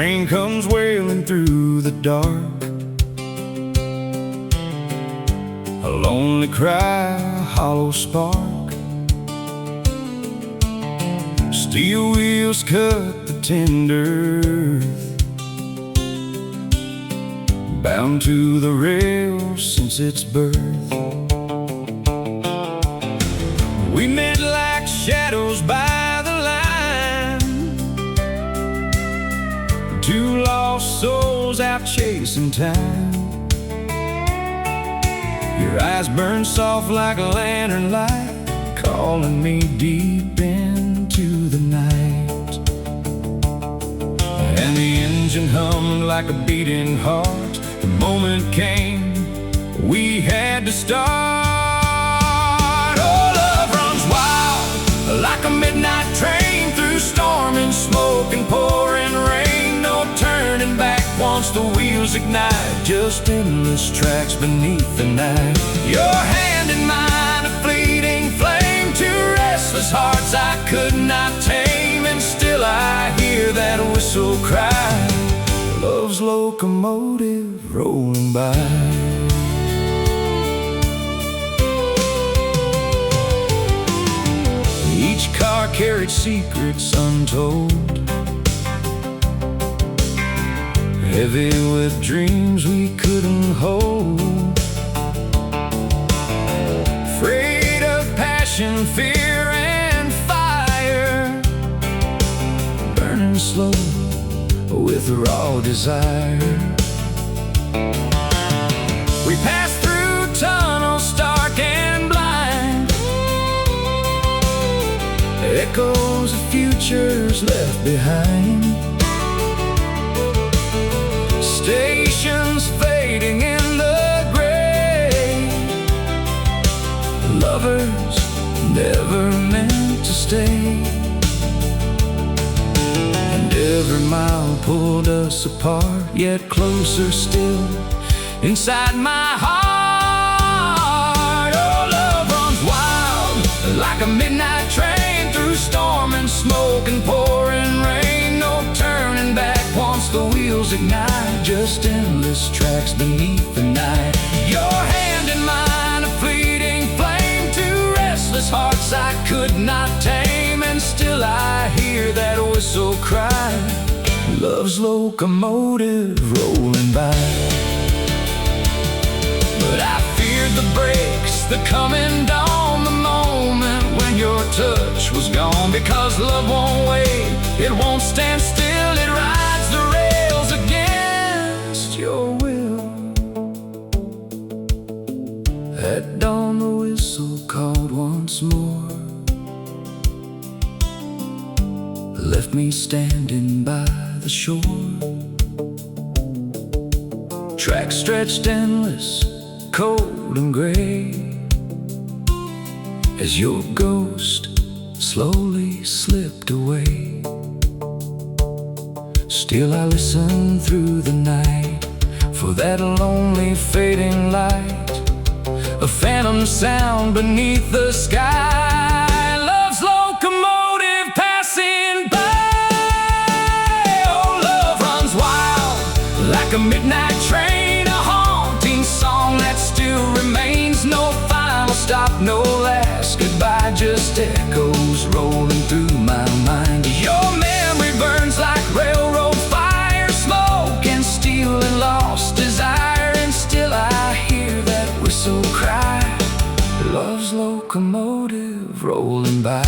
train comes wailing through the dark, a lonely cry, a hollow spark. Steel wheels cut the tender earth, bound to the rails since its birth. We met like shadows by the line, two lost souls out chasing time. Your eyes burn soft like a lantern light, calling me deep into the night. And the engine hummed like a beating heart. The moment came, we had to start. Oh, love runs wild like a midnight train, through storm and smoke and pouring rain. No turning back once the wheels ignite, just endless tracks beneath the night. Your hand in mine, a fleeting flame, two restless hearts I could not tame. And still I hear that whistle cry, love's locomotive rolling by. Each car carried secrets untold, heavy with dreams we couldn't hold. Afraid of passion, fear and fire, burning slow with raw desire. We passed through tunnels stark and blind, echoes of futures left behind. Stations fading in the gray, lovers never meant to stay. Every mile pulled us apart, yet closer still inside my heart. Oh, love runs wild like a midnight train, through storm and smoke and pouring rain. No turning back once the wheels ignite, just endless tracks beneath the night. Your hand in mine, a fleeting flame, two restless hearts I could not tame. And still I hear that whistle cry, love's locomotive rolling by. But I feared the brakes, the coming dawn, the moment when your touch was gone. Because love won't wait, it won't stand still, it rides the rails against your will. At dawn the whistle called once more, left me standing by the shore. Tracks stretched endless, cold and gray, as your ghost slowly slipped away. Still I listen through the night for that lonely fading light, a phantom sound beneath the sky, love's locomotive passing by. Oh, love runs wild like a midnight train, a haunting song that still remains. No final stop, no last goodbye, just echoes rolling through my mind. Your memory burns like railroad fire, smoke and steel and lost desire. And still I hear that whistle cry, love's locomotive rolling by.